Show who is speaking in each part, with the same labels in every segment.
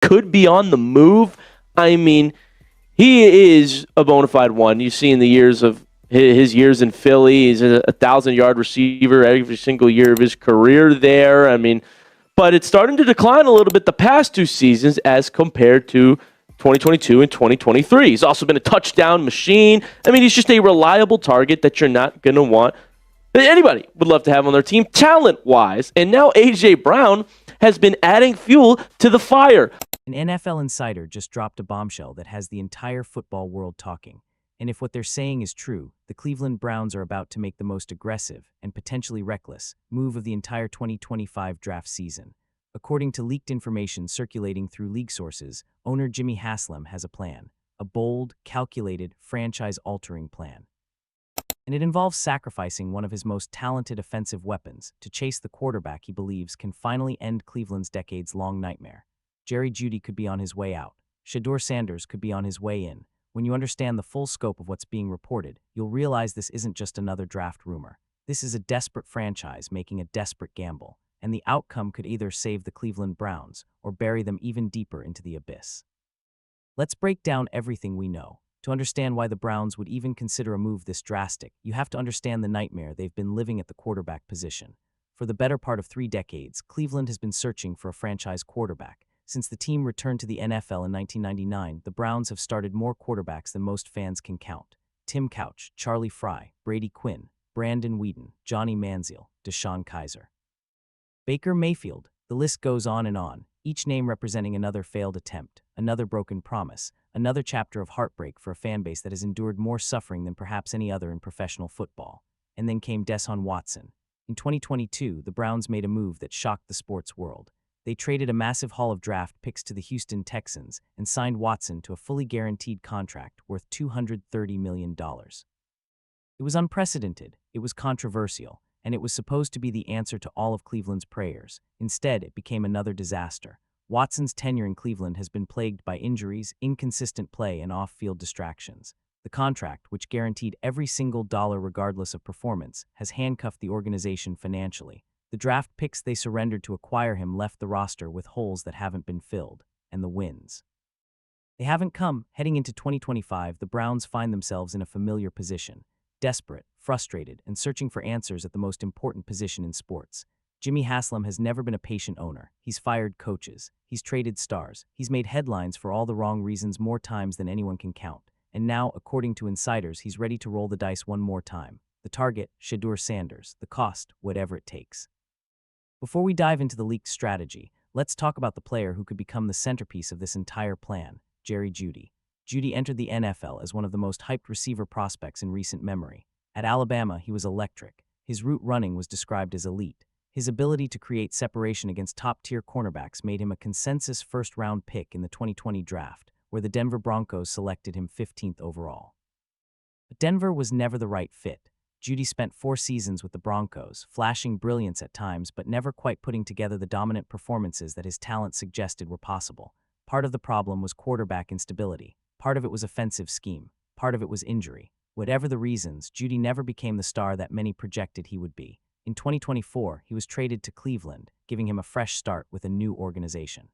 Speaker 1: could be on the move. I mean, he is a bona fide one. You see in the years of his years in Philly, he's a 1,000-yard receiver every single year of his career there. I mean, but it's starting to decline a little bit the past 2 seasons as compared to 2022 and 2023. He's also been a touchdown machine. I mean, he's just a reliable target that you're not going to want. Anybody would love to have on their team, talent-wise. And now A.J. Brown has been adding fuel to the fire.
Speaker 2: An NFL insider just dropped a bombshell that has the entire football world talking. And if what they're saying is true, the Cleveland Browns are about to make the most aggressive and potentially reckless move of the entire 2025 draft season. According to leaked information circulating through league sources, owner Jimmy Haslam has a plan, a bold, calculated, franchise-altering plan. And it involves sacrificing one of his most talented offensive weapons to chase the quarterback he believes can finally end Cleveland's decades-long nightmare. Jerry Jeudy could be on his way out. Shedeur Sanders could be on his way in. When you understand the full scope of what's being reported, you'll realize this isn't just another draft rumor. This is a desperate franchise making a desperate gamble, and the outcome could either save the Cleveland Browns or bury them even deeper into the abyss. Let's break down everything we know. To understand why the Browns would even consider a move this drastic, you have to understand the nightmare they've been living at the quarterback position. For the better part of 3 decades, Cleveland has been searching for a franchise quarterback. Since the team returned to the NFL in 1999, the Browns have started more quarterbacks than most fans can count. Tim Couch, Charlie Fry, Brady Quinn, Brandon Weeden, Johnny Manziel, Deshaun Kaiser, Baker Mayfield. The list goes on, each name representing another failed attempt, another broken promise, another chapter of heartbreak for a fan base that has endured more suffering than perhaps any other in professional football. And then came Deshaun Watson. In 2022, the Browns made a move that shocked the sports world. They traded a massive haul of draft picks to the Houston Texans and signed Watson to a fully guaranteed contract worth $230 million. It was unprecedented, it was controversial, and it was supposed to be the answer to all of Cleveland's prayers. Instead, it became another disaster. Watson's tenure in Cleveland has been plagued by injuries, inconsistent play, and off-field distractions. The contract, which guaranteed every single dollar regardless of performance, has handcuffed the organization financially. The draft picks they surrendered to acquire him left the roster with holes that haven't been filled, and the wins. They haven't come. Heading into 2025, the Browns find themselves in a familiar position, desperate, frustrated, and searching for answers at the most important position in sports. Jimmy Haslam has never been a patient owner. He's fired coaches. He's traded stars. He's made headlines for all the wrong reasons more times than anyone can count. And now, according to insiders, he's ready to roll the dice one more time. The target, Shedeur Sanders. The cost, whatever it takes. Before we dive into the leaked strategy, let's talk about the player who could become the centerpiece of this entire plan, Jerry Jeudy. Jeudy entered the NFL as one of the most hyped receiver prospects in recent memory. At Alabama, he was electric. His route running was described as elite. His ability to create separation against top-tier cornerbacks made him a consensus first-round pick in the 2020 draft, where the Denver Broncos selected him 15th overall. But Denver was never the right fit. Jeudy spent 4 seasons with the Broncos, flashing brilliance at times but never quite putting together the dominant performances that his talent suggested were possible. Part of the problem was quarterback instability. Part of it was offensive scheme. Part of it was injury. Whatever the reasons, Jeudy never became the star that many projected he would be. In 2024, he was traded to Cleveland, giving him a fresh start with a new organization.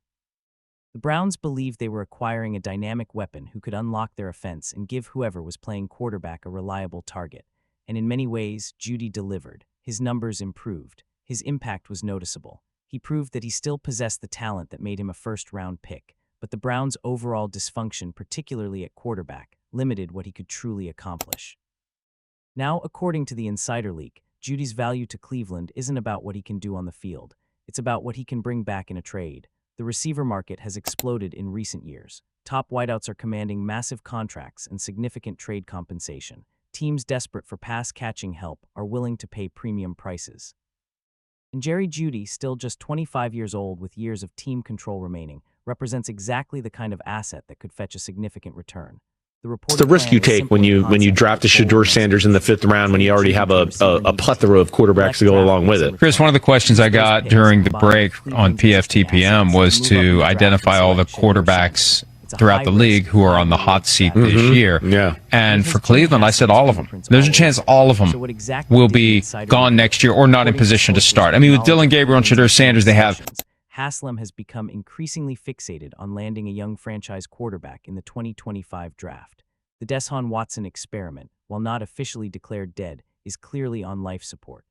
Speaker 2: The Browns believed they were acquiring a dynamic weapon who could unlock their offense and give whoever was playing quarterback a reliable target. And in many ways, Jeudy delivered. His numbers improved. His impact was noticeable. He proved that he still possessed the talent that made him a first-round pick, but the Browns' overall dysfunction, particularly at quarterback, limited what he could truly accomplish. Now, according to the insider leak, Jeudy's value to Cleveland isn't about what he can do on the field. It's about what he can bring back in a trade. The receiver market has exploded in recent years. Top wideouts are commanding massive contracts and significant trade compensation. Teams desperate for pass-catching help are willing to pay premium prices. And Jerry Jeudy, still just 25 years old with years of team control remaining, represents exactly the kind of asset that could fetch a significant return.
Speaker 3: It's the risk you take when you draft a Shedeur Sanders in the 5th round when you already have a plethora of quarterbacks to go along with it.
Speaker 4: Chris, one of the questions I got during the break on PFTPM was to identify all the quarterbacks throughout the league who are on the hot seat this year.
Speaker 3: Yeah.
Speaker 4: And for Cleveland, I said all of them. There's a chance all of them will be gone next year or not in position to start. I mean, with Dylan Gabriel and Shedeur Sanders, they have
Speaker 2: Haslam has become increasingly fixated on landing a young franchise quarterback in the 2025 draft. The Deshaun Watson experiment, while not officially declared dead, is clearly on life support.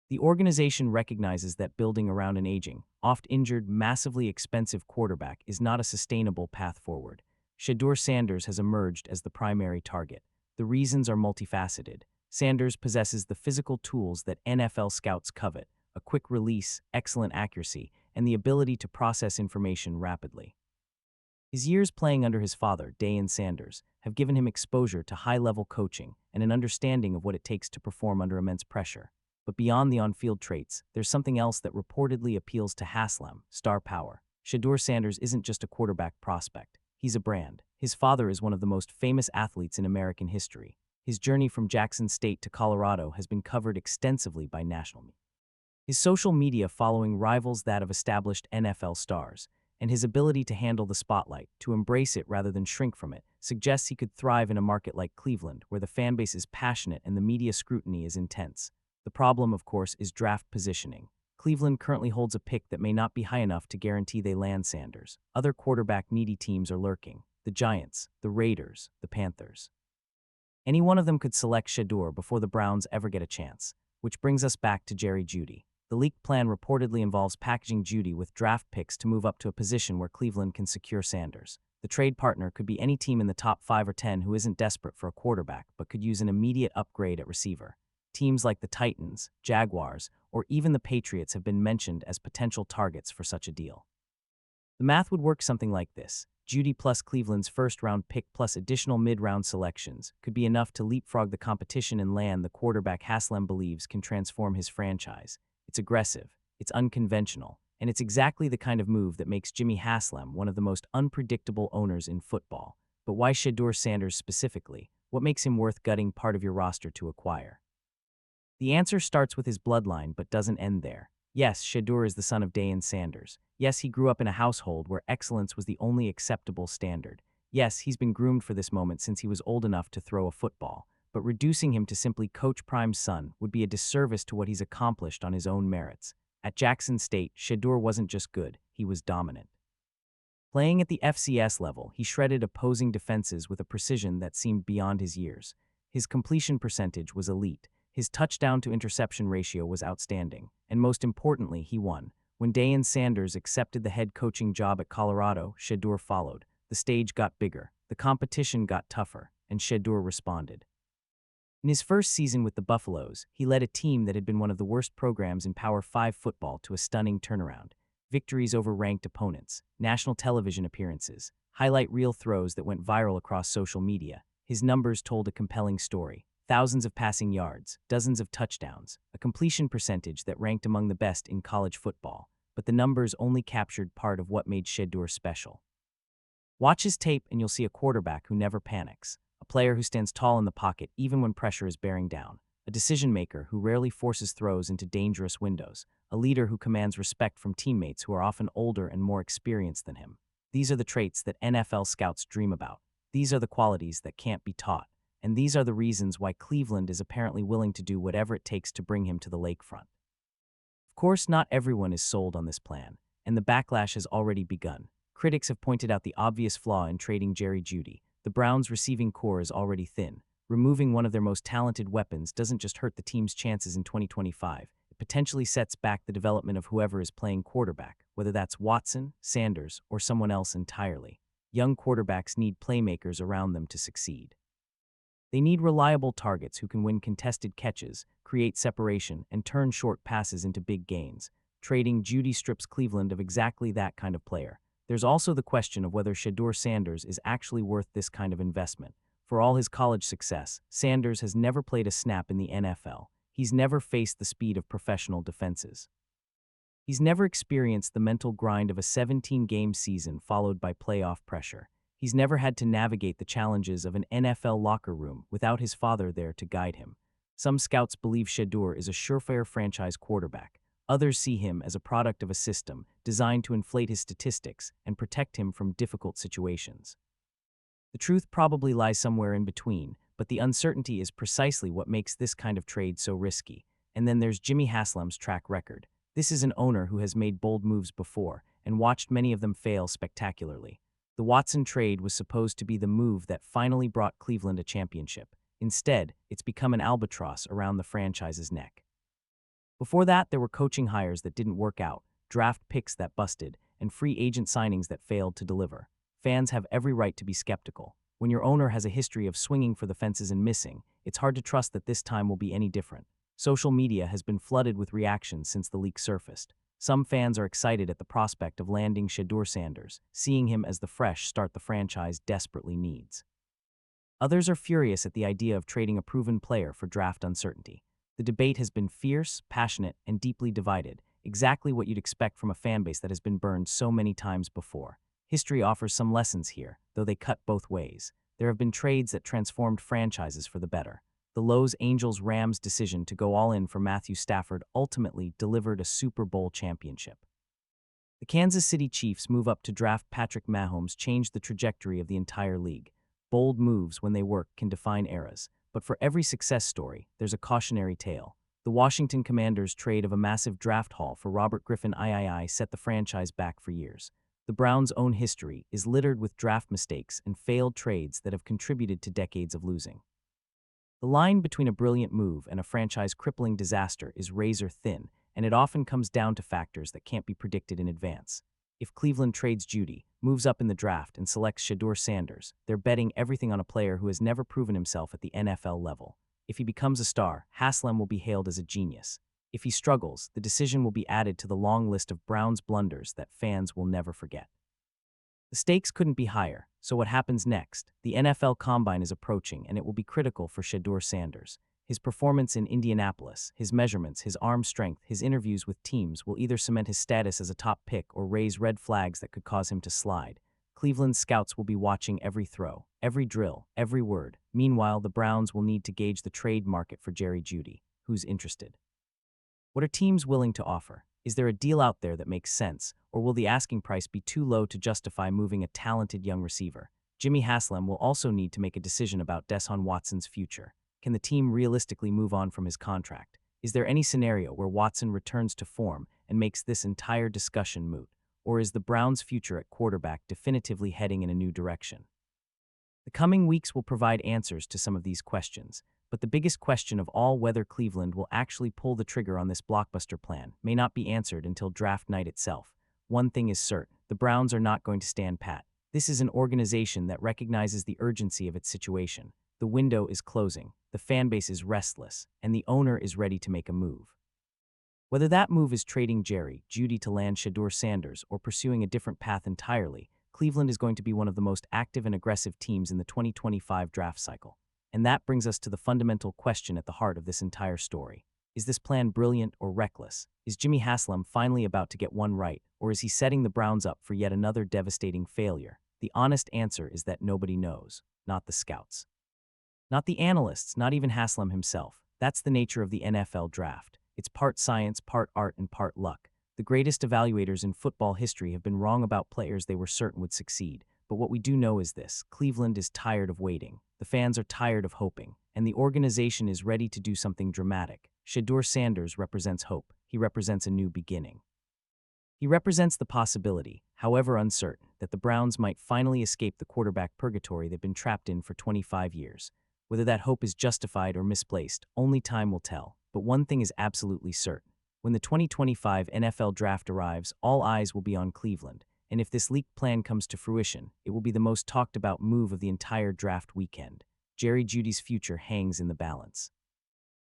Speaker 2: The organization recognizes that building around an aging, oft-injured, massively expensive quarterback is not a sustainable path forward. Shedeur Sanders has emerged as the primary target. The reasons are multifaceted. Sanders possesses the physical tools that NFL scouts covet: a quick release, excellent accuracy, and the ability to process information rapidly. His years playing under his father, Deion Sanders, have given him exposure to high-level coaching and an understanding of what it takes to perform under immense pressure. But beyond the on-field traits, there's something else that reportedly appeals to Haslam: star power. Shedeur Sanders isn't just a quarterback prospect. He's a brand. His father is one of the most famous athletes in American history. His journey from Jackson State to Colorado has been covered extensively by national media. His social media following rivals that of established NFL stars, and his ability to handle the spotlight, to embrace it rather than shrink from it, suggests he could thrive in a market like Cleveland, where the fanbase is passionate and the media scrutiny is intense. The problem, of course, is draft positioning. Cleveland currently holds a pick that may not be high enough to guarantee they land Sanders. Other quarterback-needy teams are lurking: the Giants, the Raiders, the Panthers. Any one of them could select Shedeur before the Browns ever get a chance. Which brings us back to Jerry Jeudy. The leaked plan reportedly involves packaging Jeudy with draft picks to move up to a position where Cleveland can secure Sanders. The trade partner could be any team in the top 5 or 10 who isn't desperate for a quarterback but could use an immediate upgrade at receiver. Teams like the Titans, Jaguars, or even the Patriots have been mentioned as potential targets for such a deal. The math would work something like this: Jeudy plus Cleveland's first-round pick plus additional mid-round selections could be enough to leapfrog the competition and land the quarterback Haslam believes can transform his franchise. It's aggressive, it's unconventional, and it's exactly the kind of move that makes Jimmy Haslam one of the most unpredictable owners in football. But why Shedeur Sanders specifically? What makes him worth gutting part of your roster to acquire? The answer starts with his bloodline but doesn't end there. Yes, Shedeur is the son of Deion Sanders. Yes, he grew up in a household where excellence was the only acceptable standard. Yes, he's been groomed for this moment since he was old enough to throw a football. But reducing him to simply Coach Prime's son would be a disservice to what he's accomplished on his own merits. At Jackson State, Shedeur wasn't just good, he was dominant. Playing at the FCS level, he shredded opposing defenses with a precision that seemed beyond his years. His completion percentage was elite. His touchdown-to-interception ratio was outstanding, and most importantly, he won. When Deion Sanders accepted the head coaching job at Colorado, Shedeur followed. The stage got bigger, the competition got tougher, and Shedeur responded. In his first season with the Buffaloes, he led a team that had been one of the worst programs in Power 5 football to a stunning turnaround. Victories over ranked opponents, national television appearances, highlight reel throws that went viral across social media. His numbers told a compelling story. Thousands of passing yards, dozens of touchdowns, a completion percentage that ranked among the best in college football. But the numbers only captured part of what made Shedeur special. Watch his tape and you'll see a quarterback who never panics, a player who stands tall in the pocket even when pressure is bearing down, a decision-maker who rarely forces throws into dangerous windows, a leader who commands respect from teammates who are often older and more experienced than him. These are the traits that NFL scouts dream about. These are the qualities that can't be taught. And these are the reasons why Cleveland is apparently willing to do whatever it takes to bring him to the lakefront. Of course, not everyone is sold on this plan, and the backlash has already begun. Critics have pointed out the obvious flaw in trading Jerry Jeudy. The Browns' receiving core is already thin. Removing one of their most talented weapons doesn't just hurt the team's chances in 2025, it potentially sets back the development of whoever is playing quarterback, whether that's Watson, Sanders, or someone else entirely. Young quarterbacks need playmakers around them to succeed. They need reliable targets who can win contested catches, create separation, and turn short passes into big gains. Trading Jeudy strips Cleveland of exactly that kind of player. There's also the question of whether Shedeur Sanders is actually worth this kind of investment. For all his college success, Sanders has never played a snap in the NFL. He's never faced the speed of professional defenses. He's never experienced the mental grind of a 17-game season followed by playoff pressure. He's never had to navigate the challenges of an NFL locker room without his father there to guide him. Some scouts believe Shedeur is a surefire franchise quarterback. Others see him as a product of a system designed to inflate his statistics and protect him from difficult situations. The truth probably lies somewhere in between, but the uncertainty is precisely what makes this kind of trade so risky. And then there's Jimmy Haslam's track record. This is an owner who has made bold moves before and watched many of them fail spectacularly. The Watson trade was supposed to be the move that finally brought Cleveland a championship. Instead, it's become an albatross around the franchise's neck. Before that, there were coaching hires that didn't work out, draft picks that busted, and free agent signings that failed to deliver. Fans have every right to be skeptical. When your owner has a history of swinging for the fences and missing, it's hard to trust that this time will be any different. Social media has been flooded with reactions since the leak surfaced. Some fans are excited at the prospect of landing Shedeur Sanders, seeing him as the fresh start the franchise desperately needs. Others are furious at the idea of trading a proven player for draft uncertainty. The debate has been fierce, passionate, and deeply divided, exactly what you'd expect from a fanbase that has been burned so many times before. History offers some lessons here, though they cut both ways. There have been trades that transformed franchises for the better. The Los-Angeles-Rams decision to go all in for Matthew Stafford ultimately delivered a Super Bowl championship. The Kansas City Chiefs' move up to draft Patrick Mahomes changed the trajectory of the entire league. Bold moves, when they work, can define eras. But for every success story, there's a cautionary tale. The Washington Commanders' trade of a massive draft haul for Robert Griffin III set the franchise back for years. The Browns' own history is littered with draft mistakes and failed trades that have contributed to decades of losing. The line between a brilliant move and a franchise-crippling disaster is razor thin, and it often comes down to factors that can't be predicted in advance. If Cleveland trades Jeudy, moves up in the draft, and selects Shedeur Sanders, they're betting everything on a player who has never proven himself at the NFL level. If he becomes a star, Haslam will be hailed as a genius. If he struggles, the decision will be added to the long list of Browns blunders that fans will never forget. The stakes couldn't be higher, so what happens next? The NFL Combine is approaching, and it will be critical for Shedeur Sanders. His performance in Indianapolis, his measurements, his arm strength, his interviews with teams will either cement his status as a top pick or raise red flags that could cause him to slide. Cleveland scouts will be watching every throw, every drill, every word. Meanwhile, the Browns will need to gauge the trade market for Jerry Jeudy. Who's interested? What are teams willing to offer? Is there a deal out there that makes sense, or will the asking price be too low to justify moving a talented young receiver? Jimmy Haslam will also need to make a decision about Deshaun Watson's future. Can the team realistically move on from his contract? Is there any scenario where Watson returns to form and makes this entire discussion moot? Or is the Browns' future at quarterback definitively heading in a new direction? The coming weeks will provide answers to some of these questions, but the biggest question of all, whether Cleveland will actually pull the trigger on this blockbuster plan, may not be answered until draft night itself. One thing is certain: the Browns are not going to stand pat. This is an organization that recognizes the urgency of its situation. The window is closing, the fanbase is restless, and the owner is ready to make a move. Whether that move is trading Jerry Jeudy to land Shedeur Sanders or pursuing a different path entirely, Cleveland is going to be one of the most active and aggressive teams in the 2025 draft cycle. And that brings us to the fundamental question at the heart of this entire story. Is this plan brilliant or reckless? Is Jimmy Haslam finally about to get one right, or is he setting the Browns up for yet another devastating failure? The honest answer is that nobody knows, not the scouts. Not the analysts, not even Haslam himself. That's the nature of the NFL draft. It's part science, part art, and part luck. The greatest evaluators in football history have been wrong about players they were certain would succeed. But what we do know is this: Cleveland is tired of waiting. The fans are tired of hoping, and the organization is ready to do something dramatic. Shedeur Sanders represents hope. He represents a new beginning. He represents the possibility, however uncertain, that the Browns might finally escape the quarterback purgatory they've been trapped in for 25 years. Whether that hope is justified or misplaced, only time will tell. But one thing is absolutely certain: when the 2025 NFL Draft arrives, all eyes will be on Cleveland. And if this leaked plan comes to fruition, it will be the most talked about move of the entire draft weekend. Jerry Jeudy's future hangs in the balance.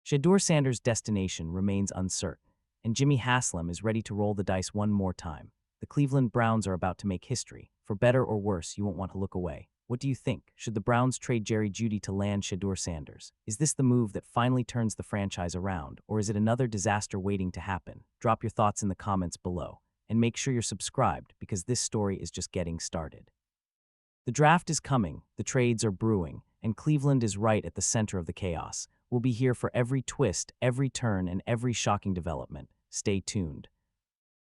Speaker 2: Shedeur Sanders' destination remains uncertain, and Jimmy Haslam is ready to roll the dice one more time. The Cleveland Browns are about to make history. For better or worse, you won't want to look away. What do you think? Should the Browns trade Jerry Jeudy to land Shedeur Sanders? Is this the move that finally turns the franchise around, or is it another disaster waiting to happen? Drop your thoughts in the comments below, and make sure you're subscribed, because this story is just getting started. The draft is coming, the trades are brewing, and Cleveland is right at the center of the chaos. We'll be here for every twist, every turn, and every shocking development. Stay tuned.